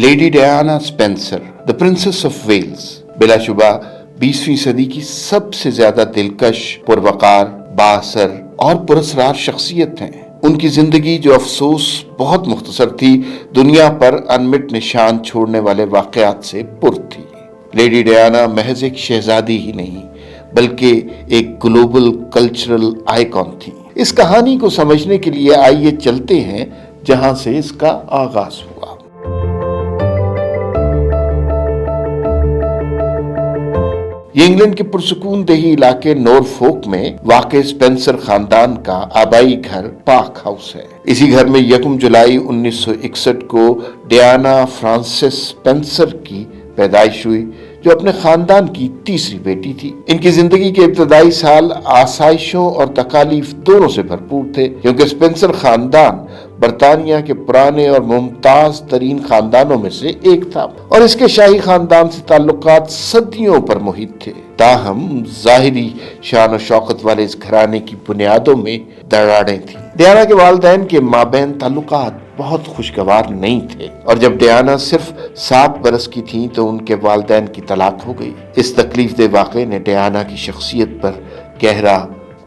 Lady Diana Spencer the princess of Wales بلا شبہ 20ویں صدی کی سب سے زیادہ دلکش، پروقار، بااثر اور پراسرار شخصیت ہیں۔ ان کی زندگی جو افسوس بہت مختصر تھی، دنیا پر انمٹ نشان چھوڑنے والے واقعات سے پر تھی۔ لیڈی ڈیانا محض ایک شہزادی ہی نہیں بلکہ ایک گلوبل کلچرل آئیکن تھی۔ اس کہانی کو سمجھنے کے لیے آئیے چلتے ہیں جہاں سے اس کا آغاز ہوا۔ یہ انگلینڈ کے پرسکون دیہی علاقے نورفولک میں واقع اسپینسر خاندان کا آبائی گھر پارک ہاؤس ہے۔ اسی گھر میں 1 جولائی 1961 کو ڈیانا فرانسس اسپینسر کی پیدائش ہوئی، جو اپنے خاندان کی تیسری بیٹی تھی۔ ان کی زندگی کے ابتدائی سال آسائشوں اور تکالیف دونوں سے بھرپور تھے، کیونکہ اسپینسر خاندان برطانیہ کے پرانے اور ممتاز ترین خاندانوں میں سے ایک تھا، اور اس کے شاہی خاندان سے تعلقات صدیوں پر محیط تھے۔ تاہم ظاہری شان و شوکت والے اس گھرانے کی بنیادوں میں دراڑیں تھیں۔ ڈیانا کے والدین کے مابین تعلقات بہت خوشگوار نہیں تھے، اور جب ڈیانا صرف 7 برس کی تھیں تو ان کے والدین کی طلاق ہو گئی۔ اس تکلیف دہ واقعے نے ڈیانا کی شخصیت پر گہرا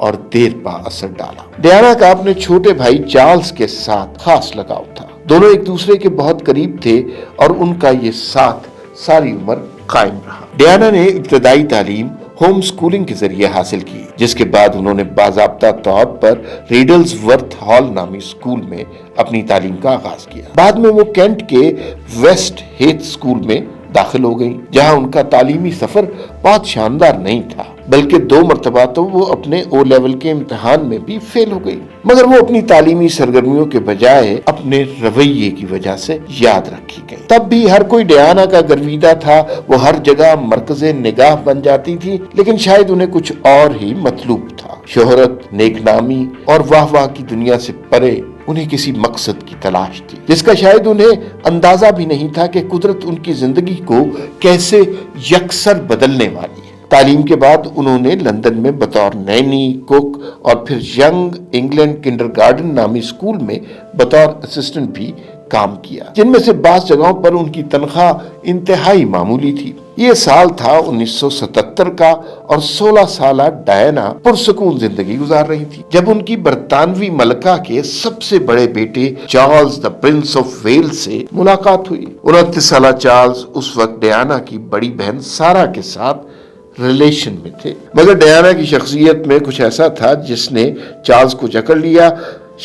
اور دیر پا اثر ڈالا۔ ڈیانا کا اپنے چھوٹے بھائی چارلز کے ساتھ خاص لگاؤ تھا۔ دونوں ایک دوسرے کے بہت قریب تھے اور ان کا یہ ساتھ ساری عمر قائم رہا۔ ڈیانا نے ابتدائی تعلیم ہوم سکولنگ کے ذریعے حاصل کی، جس کے بعد انہوں نے باضابطہ طور پر ریڈلز ورتھ ہال نامی سکول میں اپنی تعلیم کا آغاز کیا۔ بعد میں وہ کینٹ کے ویسٹ ہیتھ سکول میں داخل ہو گئیں، جہاں ان کا تعلیمی سفر بہت شاندار نہیں تھا، بلکہ 2 مرتبہ تو وہ اپنے او لیول کے امتحان میں بھی فیل ہو گئی، مگر وہ اپنی تعلیمی سرگرمیوں کے بجائے اپنے رویے کی وجہ سے یاد رکھی گئی۔ تب بھی ہر کوئی ڈیانا کا گرویدہ تھا، وہ ہر جگہ مرکز نگاہ بن جاتی تھی، لیکن شاید انہیں کچھ اور ہی مطلوب تھا۔ شہرت، نیک نامی اور واہ واہ کی دنیا سے پرے انہیں کسی مقصد کی تلاش تھی، جس کا شاید انہیں اندازہ بھی نہیں تھا کہ قدرت ان کی زندگی کو کیسے یکسر بدلنے والی ہے۔ تعلیم کے بعد انہوں نے لندن میں بطور نینی، کوک اور پھر ینگ انگلینڈ کنڈرگارٹن نامی سکول میں بطور اسسٹنٹ بھی کام کیا، جن میں سے بعض جگہوں پر ان کی تنخواہ انتہائی معمولی تھی۔ یہ سال تھا 1977 کا، اور 16 سالہ ڈیانا پرسکون زندگی گزار رہی تھی جب ان کی برطانوی ملکہ کے سب سے بڑے بیٹے Charles the prince of Wales سے ملاقات ہوئی۔ 29 سالہ چارلز اس وقت ڈیانا کی بڑی بہن سارا کے ساتھ ریلیشن میں تھے، مگر ڈیانا کی شخصیت میں کچھ ایسا تھا جس نے چارلز کو جکڑ لیا۔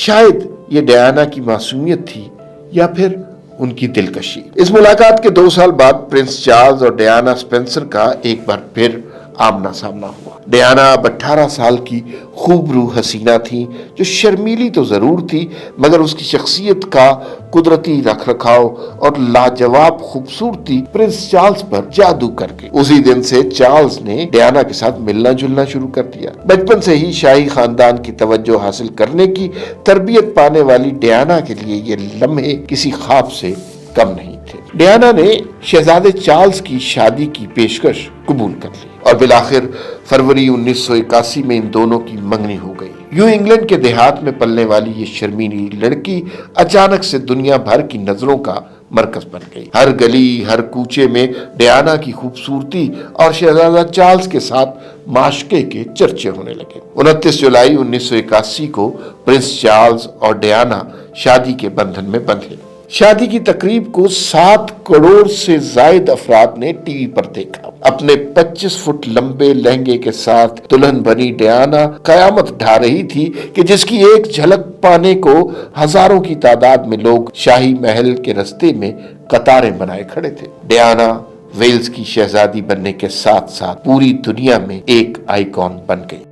شاید یہ ڈیانا کی معصومیت تھی یا پھر ان کی دلکشی۔ اس ملاقات کے 2 سال بعد پرنس چارلز اور ڈیانا اسپینسر کا ایک بار پھر آمنا سامنا ہوا۔ ڈیانا اب 18 سال کی خوبرو حسینہ تھی، جو شرمیلی تو ضرور تھی، مگر اس کی شخصیت کا قدرتی رکھ رکھاؤ اور لاجواب خوبصورتی پرنس چارلز پر جادو کر گئی۔ اسی دن سے چارلز نے ڈیانا کے ساتھ ملنا جلنا شروع کر دیا۔ بچپن سے ہی شاہی خاندان کی توجہ حاصل کرنے کی تربیت پانے والی ڈیانا کے لیے یہ لمحے کسی خواب سے کم نہیں تھے۔ ڈیانا نے شہزادے چارلز کی شادی کی پیشکش قبول کر لی، اور بالآخر فروری 1981 میں ان دونوں کی منگنی ہو گئی۔ یوں انگلینڈ کے دیہات میں پلنے والی یہ شرمیلی لڑکی اچانک سے دنیا بھر کی نظروں کا مرکز بن گئی۔ ہر گلی، ہر کوچے میں ڈیانا کی خوبصورتی اور شہزادہ چارلز کے ساتھ معاشقے کے چرچے ہونے لگے۔ 29 جولائی 1981 کو پرنس چارلز اور ڈیانا شادی کے بندھن میں بندھے۔ شادی کی تقریب کو 7 کروڑ سے زائد افراد نے ٹی وی پر دیکھا۔ اپنے 25 فٹ لمبے لہنگے کے ساتھ دلہن بنی ڈیانا قیامت ڈھا رہی تھی کہ جس کی ایک جھلک پانے کو ہزاروں کی تعداد میں لوگ شاہی محل کے رستے میں قطاریں بنائے کھڑے تھے۔ ڈیانا ویلز کی شہزادی بننے کے ساتھ ساتھ پوری دنیا میں ایک آئیکن بن گئی۔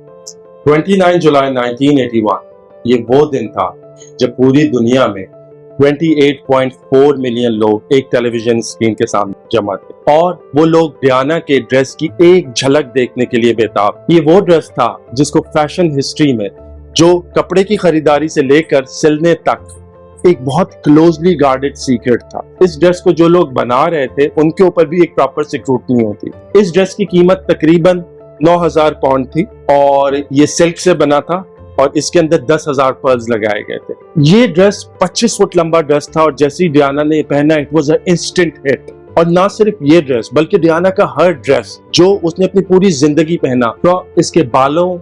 29 جولائی 1981 یہ وہ دن تھا جب پوری دنیا میں 28.4 ملین لوگ ایک ٹیلی ویژن اسکرین کے سامنے جمع تھے، اور وہ لوگ ڈیانا کے ڈریس کی ایک جھلک دیکھنے کے لیے بےتاب۔ یہ وہ ڈریس تھا جس کو فیشن ہسٹری میں جو کپڑے کی خریداری سے لے کر سلنے تک ایک بہت کلوزلی گارڈڈ سیکرٹ تھا۔ اس ڈریس کو جو لوگ بنا رہے تھے ان کے اوپر بھی ایک پراپر سیکورٹی ہوتی۔ اس ڈریس کی قیمت تقریباً 9,000 پاؤنڈ تھی، اور یہ سلک سے بنا تھا، اور اس کے اندر 10,000 پرلز لگائے گئے تھے. یہ ڈریس 25 فٹ لمبا ڈریس تھا اور جیسی ڈیانا نے پہنا اٹ واز این انسٹنٹ ہٹ. اور نہ صرف یہ ڈریس بلکہ ڈیانا کا ہر ڈریس جو اس نے اپنی پوری زندگی پہنا, تو اس کے بالوں,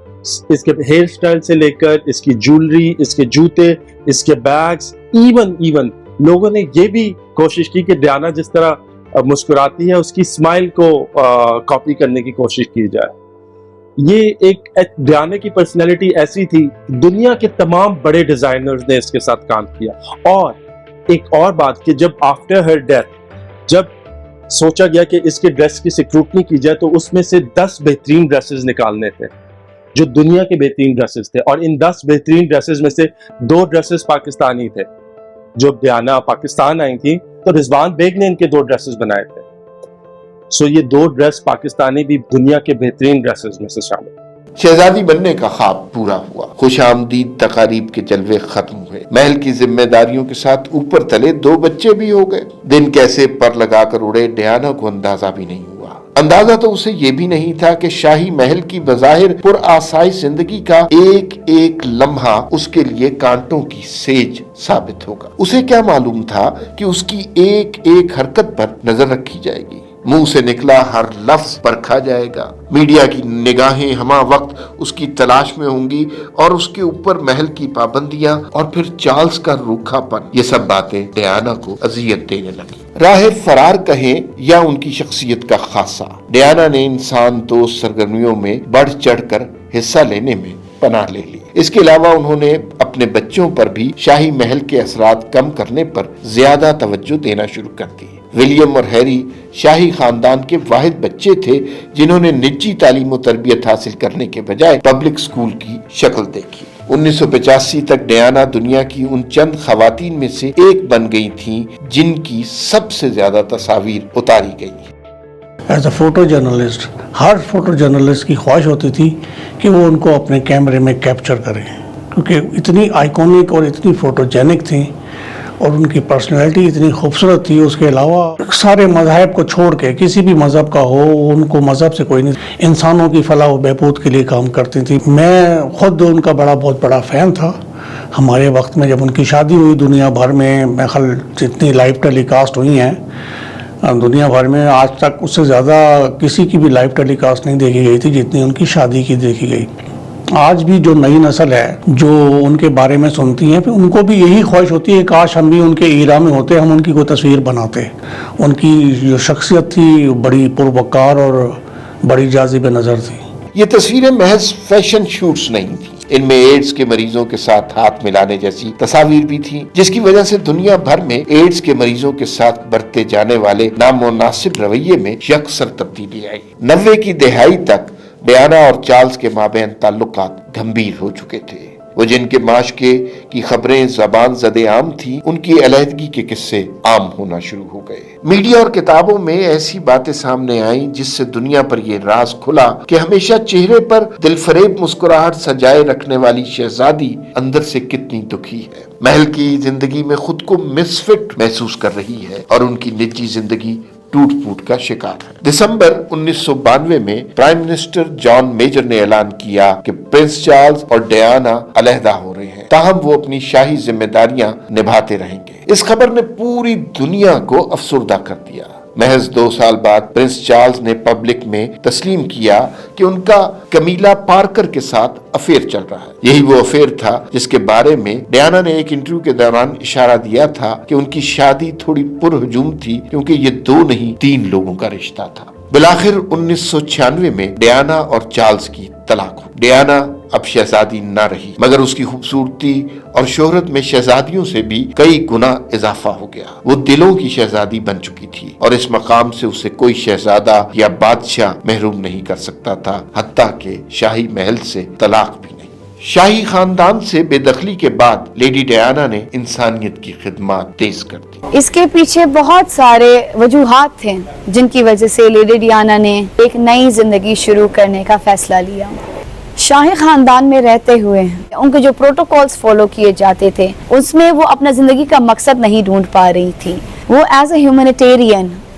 اس کے ہیئر سٹائل سے لے کر اس کی جولری, اس کے جوتے, اس کے بیگز, ایون لوگوں نے یہ بھی کوشش کی کہ ڈیانا جس طرح مسکراتی ہے اس کی اسمائل کو کاپی کرنے کی کوشش کی جائے. یہ ایک ڈیانا کی پرسنالٹی ایسی تھی, دنیا کے تمام بڑے ڈیزائنرز نے اس کے ساتھ کام کیا. اور ایک اور بات کہ جب آفٹر ہر ڈیتھ جب سوچا گیا کہ اس کے ڈریس کی سکروٹنی کی جائے تو اس میں سے 10 بہترین ڈریسز نکالنے تھے جو دنیا کے بہترین ڈریسز تھے, اور ان 10 بہترین ڈریسز میں سے 2 ڈریسز پاکستانی تھے. جب ڈیانا پاکستان آئی تھی تو رضوان بیگ نے ان کے 2 ڈریسز بنائے تھے. سو یہ 2 ڈریس پاکستانی بھی دنیا کے بہترین ڈریسز میں سے شامل. شہزادی بننے کا خواب پورا ہوا, خوش آمدید تقاریب کے جلوے ختم ہوئے, محل کی ذمہ داریوں کے ساتھ اوپر تلے 2 بچے بھی ہو گئے. دن کیسے پر لگا کر اڑے ڈیانا کو اندازہ بھی نہیں ہوا. اندازہ تو اسے یہ بھی نہیں تھا کہ شاہی محل کی بظاہر پر آسائش زندگی کا ایک ایک لمحہ اس کے لیے کانٹوں کی سیج ثابت ہوگا. اسے کیا معلوم تھا کہ اس کی ایک ایک حرکت پر نظر رکھی جائے گی, منہ سے نکلا ہر لفظ پرکھا جائے گا, میڈیا کی نگاہیں ہمہ وقت اس کی تلاش میں ہوں گی, اور اس کے اوپر محل کی پابندیاں اور پھر چارلز کا روکھا پن, یہ سب باتیں ڈیانا کو اذیت دینے لگی. راہ فرار کہیں یا ان کی شخصیت کا خاصہ, ڈیانا نے انسان دوست سرگرمیوں میں بڑھ چڑھ کر حصہ لینے میں پناہ لے لی. اس کے علاوہ انہوں نے اپنے بچوں پر بھی شاہی محل کے اثرات کم کرنے پر زیادہ توجہ دینا شروع کر دی. ولیم اور ہیری شاہی خاندان کے واحد بچے تھے جنہوں نے نجی تعلیم و تربیت حاصل کرنے کے بجائے پبلک سکول کی شکل دیکھی. 1985 تک ڈیانا دنیا کی ان چند خواتین میں سے ایک بن گئی تھیں جن کی سب سے زیادہ تصاویر اتاری گئی. As a photo journalist, Hare photo journalist کی خواہش ہوتی تھی کہ وہ ان کو اپنے کیمرے میں کیپچر کریں, کیونکہ اتنی آئیکونک اور اتنی فوٹوجینک تھیں اور ان کی پرسنالٹی اتنی خوبصورت تھی. اس کے علاوہ سارے مذاہب کو چھوڑ کے, کسی بھی مذہب کا ہو, ان کو مذہب سے کوئی نہیں, انسانوں کی فلاح و بہبود کے لیے کام کرتی تھی. میں خود ان کا بہت بڑا فین تھا. ہمارے وقت میں جب ان کی شادی ہوئی دنیا بھر میں, میں خیال جتنی لائیو ٹیلی کاسٹ ہوئی ہیں دنیا بھر میں, آج تک اس سے زیادہ کسی کی بھی لائیو ٹیلی کاسٹ نہیں دیکھی گئی تھی جتنی ان کی شادی کی دیکھی گئی. آج بھی جو نئی نسل ہے جو ان کے بارے میں سنتی ہیں, پھر ان کو بھی یہی خواہش ہوتی ہے کاش ہم بھی ان کے ایرا میں ہوتے, ہم ان کی کوئی تصویر بناتے. ان کی جو شخصیت تھی بڑی پروقار اور بڑی جاذب نظر تھی. یہ تصویریں محض فیشن شوٹس نہیں تھیں, ان میں ایڈز کے مریضوں کے ساتھ ہاتھ ملانے جیسی تصاویر بھی تھیں, جس کی وجہ سے دنیا بھر میں ایڈز کے مریضوں کے ساتھ برتے جانے والے نامناسب رویے میں یکسر تبدیلی آئی. 90 کی دہائی تک ڈیانا اور چارلز کے مابین تعلقات گھمبیر ہو چکے تھے. وہ جن کے معاشقے کی خبریں زبان زد عام تھی, ان کی علیحدگی کے قصے عام ہونا شروع ہو گئے. میڈیا اور کتابوں میں ایسی باتیں سامنے آئیں جس سے دنیا پر یہ راز کھلا کہ ہمیشہ چہرے پر دل فریب مسکراہٹ سجائے رکھنے والی شہزادی اندر سے کتنی دکھی ہے. محل کی زندگی میں خود کو مس فٹ محسوس کر رہی ہے اور ان کی نجی زندگی ٹوٹ پھوٹ کا شکار ہے. دسمبر 1992 میں پرائم منسٹر جان میجر نے اعلان کیا کہ پرنس چارلز اور ڈیانا علیحدہ ہو رہے ہیں, تاہم وہ اپنی شاہی ذمہ داریاں نبھاتے رہیں گے. اس خبر نے پوری دنیا کو افسردہ کر دیا. محض 2 سال بعد پرنس چارلز نے پبلک میں تسلیم کیا کہ ان کا کمیلا پارکر کے ساتھ افیئر چل رہا ہے. یہی وہ افیئر تھا جس کے بارے میں ڈیانا نے ایک انٹرویو کے دوران اشارہ دیا تھا کہ ان کی شادی تھوڑی پرہجوم تھی کیونکہ یہ 2 نہیں 3 لوگوں کا رشتہ تھا. بالآخر 1996 میں ڈیانا اور چارلز کی طلاق ہوئی. ڈیانا اب شہزادی نہ رہی, مگر اس کی خوبصورتی اور شہرت میں شہزادیوں سے بھی کئی گنا اضافہ ہو گیا. وہ دلوں کی شہزادی بن چکی تھی اور اس مقام سے اسے کوئی شہزادہ یا بادشاہ محروم نہیں کر سکتا تھا, حتیٰ کہ شاہی محل سے طلاق بھی نہیں. شاہی خاندان سے بے دخلی کے بعد لیڈی ڈیانا نے انسانیت کی خدمات تیز کر دی. اس کے پیچھے بہت سارے وجوہات تھے جن کی وجہ سے لیڈی ڈیانا نے ایک نئی زندگی شروع کرنے کا فیصلہ لیا. شاہی خاندان میں رہتے ہوئے ان کے جو پروٹوکولز فالو کیے جاتے تھے اس میں وہ اپنا زندگی کا مقصد نہیں ڈھونڈ پا رہی تھی. وہ as a humanitarian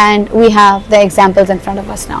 And we have the examples in front of us now.